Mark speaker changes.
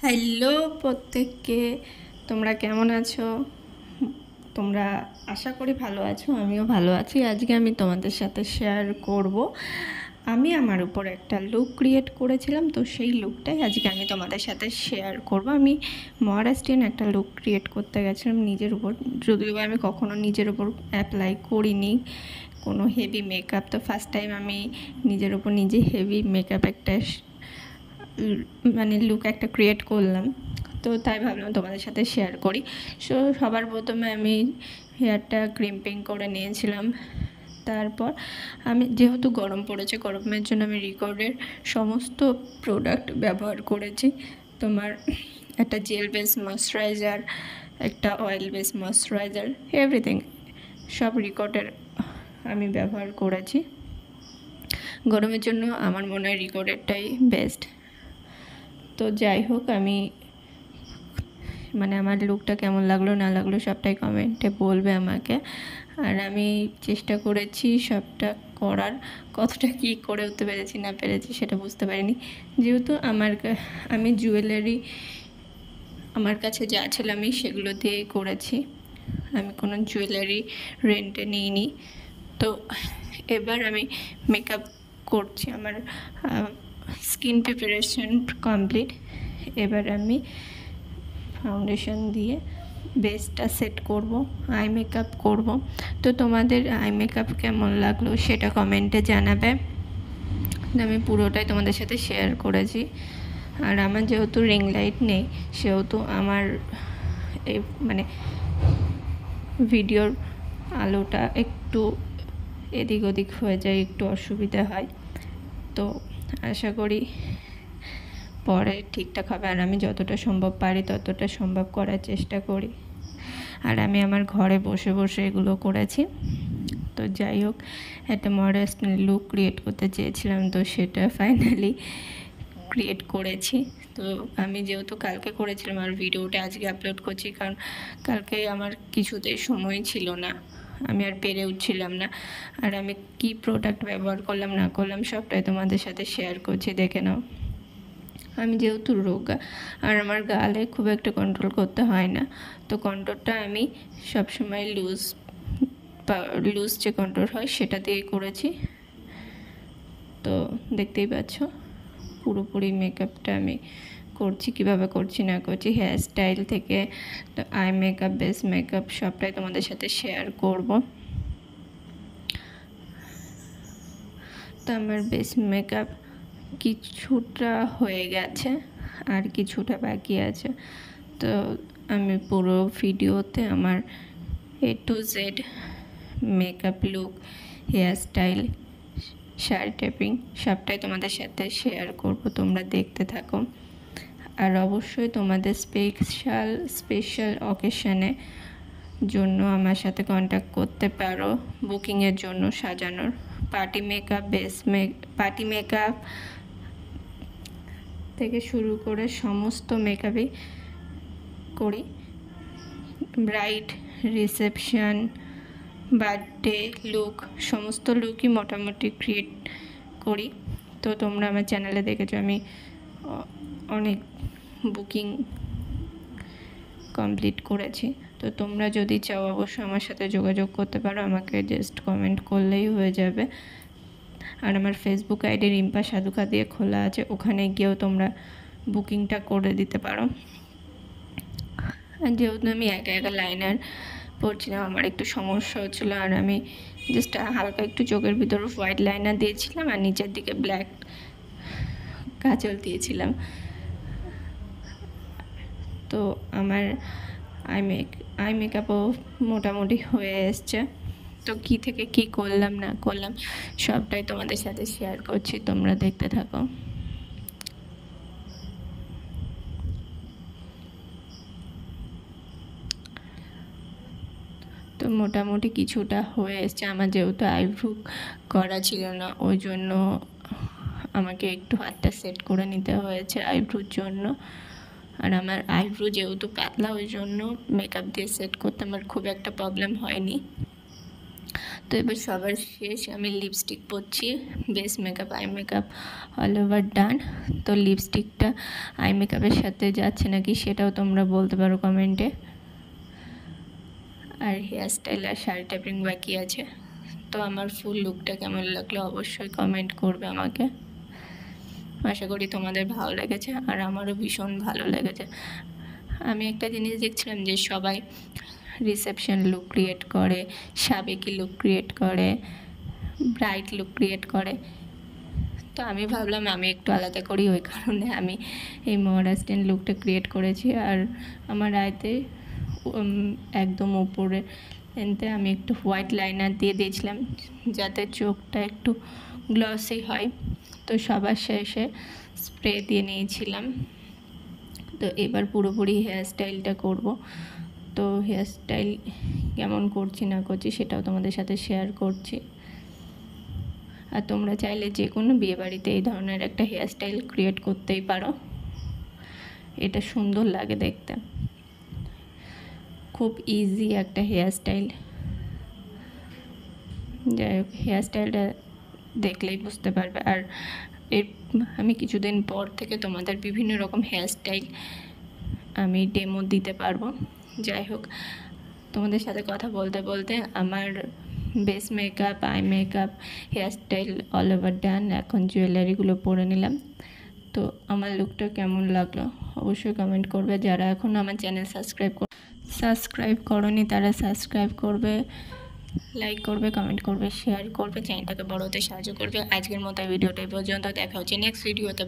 Speaker 1: Hello প্রত্যেককে, তোমরা কেমন আছো? তোমরা আশা করি ভালো আছো, আমিও ভালো আছি। আজকে আমি তোমাদের সাথে শেয়ার করব আমি আমার উপর একটা লুক ক্রিয়েট করেছিলাম, তো সেই লুকটাই আজকে আমি তোমাদের সাথে শেয়ার করব। আমি মহারাষ্ট্রিয়ান একটা লুক ক্রিয়েট করতে গেছিলাম নিজের উপর, যদিও আমি কখনো নিজের উপর অ্যাপ্লাই করিনি কোনো হেভি মেকআপ। তো ফার্স্ট টাইম আমি নিজের উপর নিজে হেভি মেকআপ একটা লুক একটা ক্রিয়েট করলাম, তো তাই ভাবলাম তোমাদের সাথে শেয়ার করি। সবার প্রথমে আমি হেয়ারটা ক্রিম্পিং করে নিয়েছিলাম। তারপর আমি যেহেতু গরম পড়েছে, গরমের জন্য আমি রিকর্ডের সমস্ত প্রোডাক্ট ব্যবহার করেছি। তোমার একটা জেল বেস ময়শ্চারাইজার, একটা অয়েল বেস ময়শ্চারাইজার, এভরিথিং সব রিকর্ডের আমি ব্যবহার করেছি। গরমের জন্য আমার মনে হয় রিকর্ডেরটাই বেস্ট। তো যাই হোক, আমি আমার লুকটা কেমন লাগলো না লাগলো সবটাই কমেন্টে বলবে আমাকে। আর আমি চেষ্টা করেছি সবটা করার, কতটা কী করে উঠতে পেরেছি না পেরেছি সেটা বুঝতে পারিনি, যেহেতু আমি জুয়েলারি আমার কাছে যা ছিল আমি সেগুলো দিয়েই করেছি। আমি কোনো জুয়েলারি রেন্টে নিইনি। তো এবার আমি মেকআপ করছি, আমার স্কিন প্রিপারেশন কমপ্লিট। এবার আমি ফাউন্ডেশন দিয়ে বেসটা সেট করব, আই মেকআপ করব। তো তোমাদের আই মেকআপ কেমন লাগলো সেটা কমেন্টে জানাবে। আমি পুরোটাই তোমাদের সাথে শেয়ার করেছি। আর আমার যেহেতু রিং লাইট নেই, সেহেতু আমার এই ভিডিওর আলোটা একটু এদিক ওদিক হয়ে যায়, একটু অসুবিধা হয়। তো আশা করি পরে ঠিকঠাক হবে। আর আমি যতটা সম্ভব পারি ততটা সম্ভব করার চেষ্টা করি। আর আমি আমার ঘরে বসে বসে এগুলো করেছি। তো যাই হোক, একটা মডার্ন লুক ক্রিয়েট করতে চেয়েছিলাম, তো সেটা ফাইনালি ক্রিয়েট করেছি। তো আমি যেহেতু কালকে করেছিলাম আর ভিডিওটা আজকে আপলোড করছি, কারণ কালকে আমার কিছুতেই সময় ছিল না, আমি আর পেরে উঠছিলাম না। আর আমি কি প্রোডাক্ট ব্যবহার করলাম না করলাম সবটাই তোমাদের সাথে শেয়ার করছি, দেখে নাও। আমি যেহেতু রোগা আর আমার গালে খুব একটা কন্ট্রোল করতে হয় না, তো কন্ট্রোলটা আমি সবসময় লুজ যে কন্ট্রোল হয় সেটা দিয়ে করেছি। তো দেখতেই পাচ্ছ পুরোপুরি মেকআপটা আমি করছি, কীভাবে করছি না করছি, হেয়ার স্টাইল থেকে আই মেকআপ, বেস মেকআপ সবটাই তোমাদের সাথে শেয়ার করব। তো আমার বেস মেকআপ কিছুটা হয়ে গেছে আর কিছুটা বাকি আছে। তো আমি পুরো ভিডিওতে আমার A to Z makeup look, hair style, sari টেপিং সবটাই তোমাদের সাথে শেয়ার করব, তোমরা দেখতে থাকো। আর অবশ্যই তোমাদের স্পেশাল অকেশনে জন্য আমার সাথে কন্ট্যাক্ট করতে পারো বুকিংয়ের জন্য, সাজানোর পার্টি মেকআপ থেকে শুরু করে সমস্ত মেকআপই করি। ব্রাইড, রিসেপশন, বার্থডে লুক, সমস্ত লুকই মোটামুটি ক্রিয়েট করি। তো তোমরা আমার চ্যানেলে দেখেছো আমি অনেক বুকিং কমপ্লিট করেছি। তো তোমরা যদি চাও অবশ্যই আমার সাথে যোগাযোগ করতে পারো, আমাকে জাস্ট কমেন্ট করলেই হয়ে যাবে। আর আমার ফেসবুক আইডি রিম্পা সাধুকা দিয়ে খোলা আছে, ওখানে গিয়েও তোমরা বুকিংটা করে দিতে পারো। আর যেহেতু আমি একা একা লাইনার পরছিলাম, আমার একটু সমস্যা হচ্ছিলো, আর আমি জাস্ট হালকা একটু চোখের ভিতর হোয়াইট লাইনার দিয়েছিলাম আর নিচের দিকে ব্ল্যাক কাজল দিয়েছিলাম। তো আমার আই মেকআপও মোটামুটি হয়ে এসছে। তো কী থেকে কী করলাম না করলাম সবটাই তোমাদের সাথে শেয়ার করছি, তোমরা দেখতে থাকো। তো মোটামুটি কিছুটা হয়ে এসছে। আমার যেহেতু আইব্রু করা ছিল না, ওই জন্য আমাকে একটু হাতটা সেট করে নিতে হয়েছে আইব্রুর জন্য। আর আমার আইব্রু যেহেতু পাতলা, ওই জন্য মেকআপ দিয়ে সেট করতে আমার খুব একটা প্রবলেম হয়নি। তো এবার সবার শেষ আমি লিপস্টিক পরছি। Base makeup, eye makeup all over done. তো লিপস্টিকটা আই মেকআপের সাথে যাচ্ছে নাকি সেটাও তোমরা বলতে পারো কমেন্টে। আর হেয়ার স্টাইল আর শাড়ি টাইপিং বাকি আছে। তো আমার ফুল লুকটা কেমন লাগলো অবশ্যই কমেন্ট করবে আমাকে। আশা করি তোমাদের ভালো লেগেছে, আর আমারও ভীষণ ভালো লেগেছে। আমি একটা জিনিস দেখছিলাম যে সবাই রিসেপশন লুক ক্রিয়েট করে, সাবেকি লুক ক্রিয়েট করে, ব্রাইট লুক ক্রিয়েট করে। তো আমি ভাবলাম আমি একটু আলাদা করি, ওই কারণে আমি এই মহারাষ্ট্রিয়ান লুকটা ক্রিয়েট করেছি। আর আমার আইতে একদম ওপরে এনতে আমি একটু হোয়াইট লাইনার দিয়ে দিয়েছিলাম যাতে চোখটা একটু গ্লসি হয়। তো সবার শেষে স্প্রে দিয়ে নিয়েছিলাম। তো এবার পুরোপুরি হেয়ার স্টাইলটা করব। তো হেয়ার স্টাইল কেমন করছি না করছি সেটাও তোমাদের সাথে শেয়ার করছি। আর তোমরা চাইলে যে কোনো বিয়েবাড়িতে এই ধরনের একটা হেয়ার স্টাইল ক্রিয়েট করতেই পারো। এটা সুন্দর লাগে দেখতে, খুব ইজি একটা হেয়ার স্টাইল। যাই হোক, হেয়ার স্টাইলটা দেখলেই বুঝতে পারবে। আর আমি কিছুদিন পর থেকে তোমাদের বিভিন্ন রকম হেয়ার স্টাইল আমি ডেমো দিতে পারবো। যাই হোক, তোমাদের সাথে কথা বলতে বলতে আমার base makeup, eye makeup, hairstyle all over done. এখন জুয়েলারিগুলো পরে নিলাম। তো আমার লুকটা কেমন লাগলো অবশ্যই কমেন্ট করবে। যারা এখন আমার চ্যানেল সাবস্ক্রাইব করনি তারা সাবস্ক্রাইব করবে, লাইক করবে, কমেন্ট করবে, শেয়ার করবে, চ্যানেলটাকে বড় হতে সাহায্য করবে। আজকের মতো ভিডিওটা এই পর্যন্ত, দেখা হচ্ছে নেক্সট ভিডিওতে।